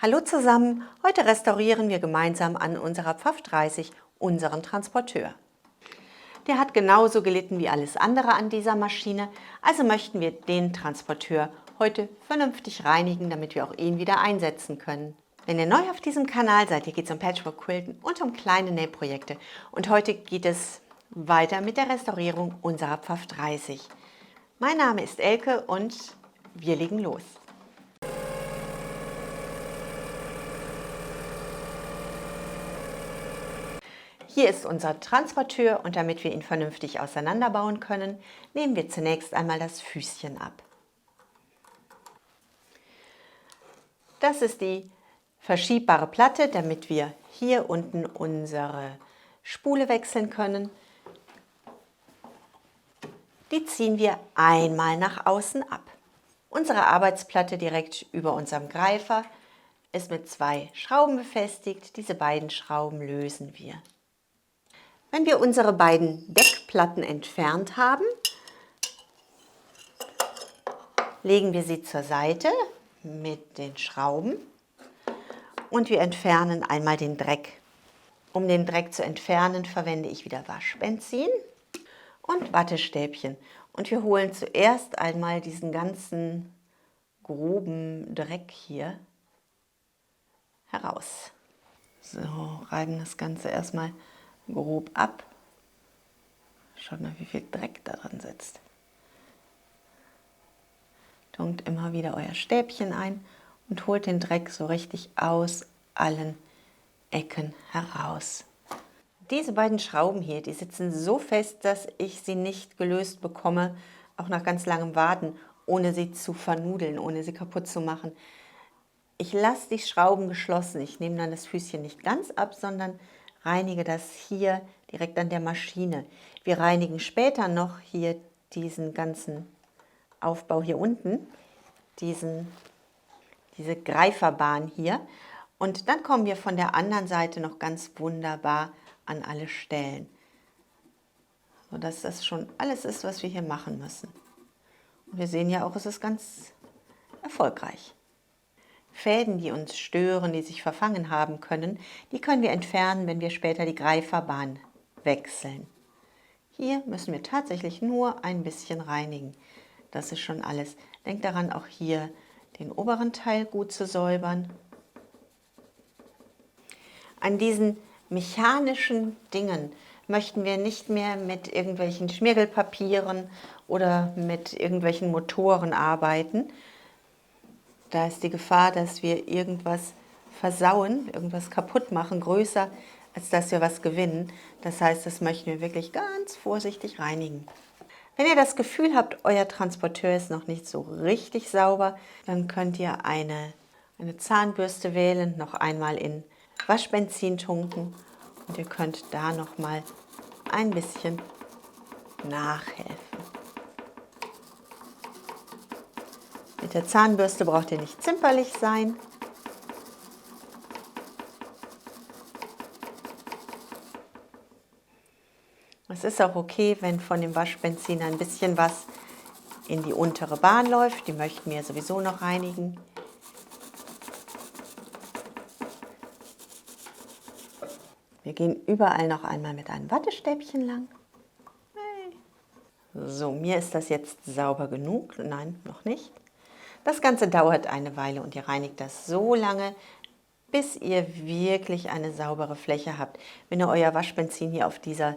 Hallo zusammen, heute restaurieren wir gemeinsam an unserer Pfaff 30 unseren Transporteur. Der hat genauso gelitten wie alles andere an dieser Maschine, also möchten wir den Transporteur heute vernünftig reinigen, damit wir auch ihn wieder einsetzen können. Wenn ihr neu auf diesem Kanal seid, hier geht es um Patchwork-Quilten und um kleine Nähprojekte. Und heute geht es weiter mit der Restaurierung unserer Pfaff 30. Mein Name ist Elke und wir legen los. Hier ist unser Transporteur und damit wir ihn vernünftig auseinanderbauen können, nehmen wir zunächst einmal das Füßchen ab. Das ist die verschiebbare Platte, damit wir hier unten unsere Spule wechseln können. Die ziehen wir einmal nach außen ab. Unsere Arbeitsplatte direkt über unserem Greifer ist mit 2 Schrauben befestigt. Diese beiden Schrauben lösen wir. Wenn wir unsere beiden Deckplatten entfernt haben, legen wir sie zur Seite mit den Schrauben und wir entfernen einmal den Dreck. Um den Dreck zu entfernen, verwende ich wieder Waschbenzin und Wattestäbchen. Und wir holen zuerst einmal diesen ganzen groben Dreck hier heraus. So, reiben das Ganze erstmal grob ab. Schaut mal, wie viel Dreck da drin sitzt. Tunkt immer wieder euer Stäbchen ein und holt den Dreck so richtig aus allen Ecken heraus. Diese beiden Schrauben hier, die sitzen so fest, dass ich sie nicht gelöst bekomme, auch nach ganz langem Warten, ohne sie zu vernudeln, ohne sie kaputt zu machen. Ich lasse die Schrauben geschlossen. Ich nehme dann das Füßchen nicht ganz ab, sondern reinige das hier direkt an der Maschine. Wir reinigen später noch hier diesen ganzen Aufbau hier unten, diese Greiferbahn hier. Und dann kommen wir von der anderen Seite noch ganz wunderbar an alle Stellen, sodass das schon alles ist, was wir hier machen müssen. Und wir sehen ja auch, es ist ganz erfolgreich. Fäden, die uns stören, die sich verfangen haben können, die können wir entfernen, wenn wir später die Greiferbahn wechseln. Hier müssen wir tatsächlich nur ein bisschen reinigen. Das ist schon alles. Denkt daran, auch hier den oberen Teil gut zu säubern. An diesen mechanischen Dingen möchten wir nicht mehr mit irgendwelchen Schmirgelpapieren oder mit irgendwelchen Motoren arbeiten. Da ist die Gefahr, dass wir irgendwas versauen, irgendwas kaputt machen, größer, als dass wir was gewinnen. Das heißt, das möchten wir wirklich ganz vorsichtig reinigen. Wenn ihr das Gefühl habt, euer Transporteur ist noch nicht so richtig sauber, dann könnt ihr eine Zahnbürste wählen, noch einmal in Waschbenzin tunken und ihr könnt da noch mal ein bisschen nachhelfen. Mit der Zahnbürste braucht ihr nicht zimperlich sein. Es ist auch okay, wenn von dem Waschbenzin ein bisschen was in die untere Bahn läuft. Die möchten wir sowieso noch reinigen. Wir gehen überall noch einmal mit einem Wattestäbchen lang. So, mir ist das jetzt sauber genug. Nein, noch nicht. Das Ganze dauert eine Weile und ihr reinigt das so lange, bis ihr wirklich eine saubere Fläche habt. Wenn ihr euer Waschbenzin hier auf dieser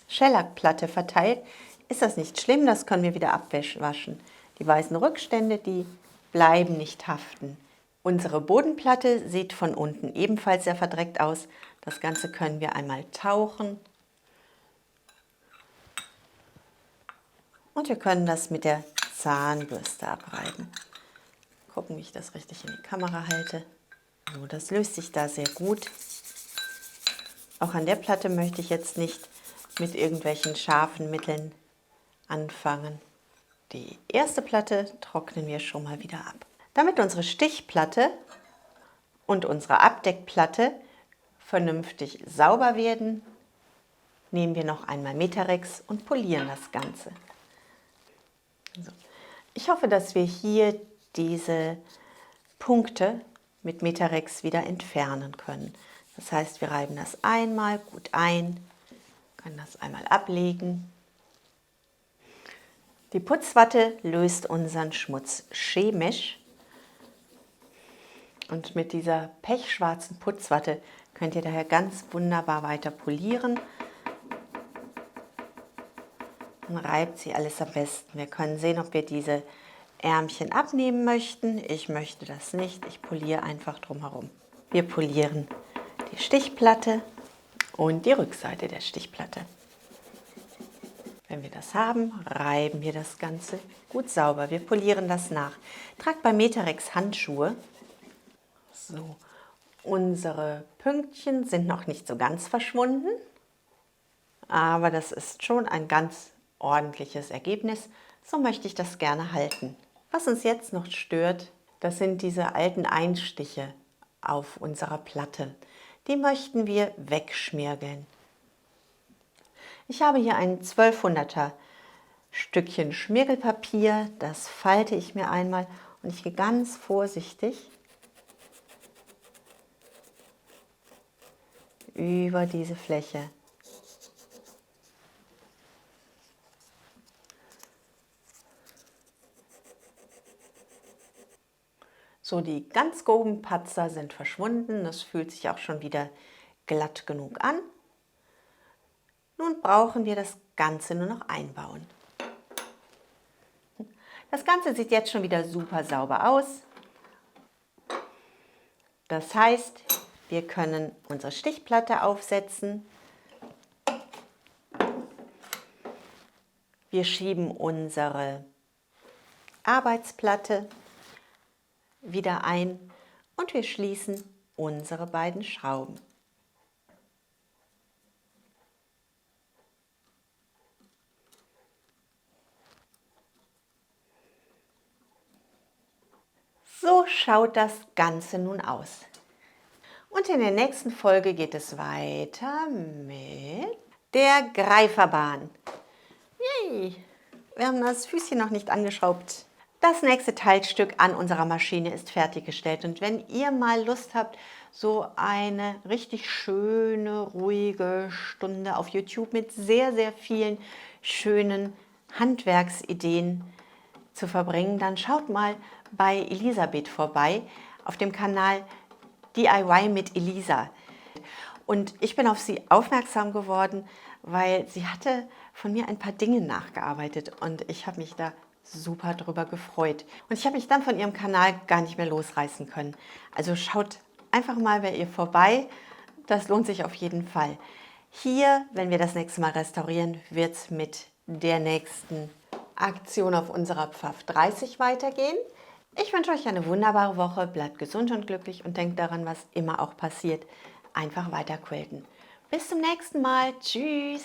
Schellackplatte verteilt, ist das nicht schlimm, das können wir wieder abwaschen. Die weißen Rückstände, die bleiben nicht haften. Unsere Bodenplatte sieht von unten ebenfalls sehr verdreckt aus. Das Ganze können wir einmal tauchen. Und wir können das mit der Zahnbürste abreiben. Gucken, wie ich das richtig in die Kamera halte. So, das löst sich da sehr gut. Auch an der Platte möchte ich jetzt nicht mit irgendwelchen scharfen Mitteln anfangen. Die erste Platte trocknen wir schon mal wieder ab. Damit unsere Stichplatte und unsere Abdeckplatte vernünftig sauber werden, nehmen wir noch einmal Metarex und polieren das Ganze. So. Ich hoffe, dass wir hier diese Punkte mit Metarex wieder entfernen können. Das heißt, wir reiben das einmal gut ein, können das einmal ablegen. Die Putzwatte löst unseren Schmutz chemisch. Und mit dieser pechschwarzen Putzwatte könnt ihr daher ganz wunderbar weiter polieren. Und reibt sie alles am besten. Wir können sehen, ob wir diese Ärmchen abnehmen möchten. Ich möchte das nicht. Ich poliere einfach drumherum. Wir polieren die Stichplatte und die Rückseite der Stichplatte. Wenn wir das haben, reiben wir das Ganze gut sauber. Wir polieren das nach. Tragt bei Metarex Handschuhe. So, unsere Pünktchen sind noch nicht so ganz verschwunden, aber das ist schon ein ganz ordentliches Ergebnis. So möchte ich das gerne halten. Was uns jetzt noch stört, das sind diese alten Einstiche auf unserer Platte. Die möchten wir wegschmirgeln. Ich habe hier ein 1200er Stückchen Schmirgelpapier. Das falte ich mir einmal und ich gehe ganz vorsichtig über diese Fläche. So, die ganz groben Patzer sind verschwunden. Das fühlt sich auch schon wieder glatt genug an. Nun brauchen wir das Ganze nur noch einbauen. Das Ganze sieht jetzt schon wieder super sauber aus. Das heißt, wir können unsere Stichplatte aufsetzen. Wir schieben unsere Arbeitsplatte wieder ein und wir schließen unsere beiden Schrauben. So schaut das Ganze nun aus. Und in der nächsten Folge geht es weiter mit der Greiferbahn. Yay! Wir haben das Füßchen noch nicht angeschraubt. Das nächste Teilstück an unserer Maschine ist fertiggestellt. Und wenn ihr mal Lust habt, so eine richtig schöne, ruhige Stunde auf YouTube mit sehr, sehr vielen schönen Handwerksideen zu verbringen, dann schaut mal bei Elisabeth vorbei auf dem Kanal DIY mit Elisa. Und ich bin auf sie aufmerksam geworden, weil sie hatte von mir ein paar Dinge nachgearbeitet und ich habe mich da super drüber gefreut. Und ich habe mich dann von ihrem Kanal gar nicht mehr losreißen können. Also schaut einfach mal bei ihr vorbei, das lohnt sich auf jeden Fall. Hier, wenn wir das nächste Mal restaurieren, wird es mit der nächsten Aktion auf unserer Pfaff 30 weitergehen. Ich wünsche euch eine wunderbare Woche, bleibt gesund und glücklich und denkt daran, was immer auch passiert, einfach weiter quilten. Bis zum nächsten Mal. Tschüss!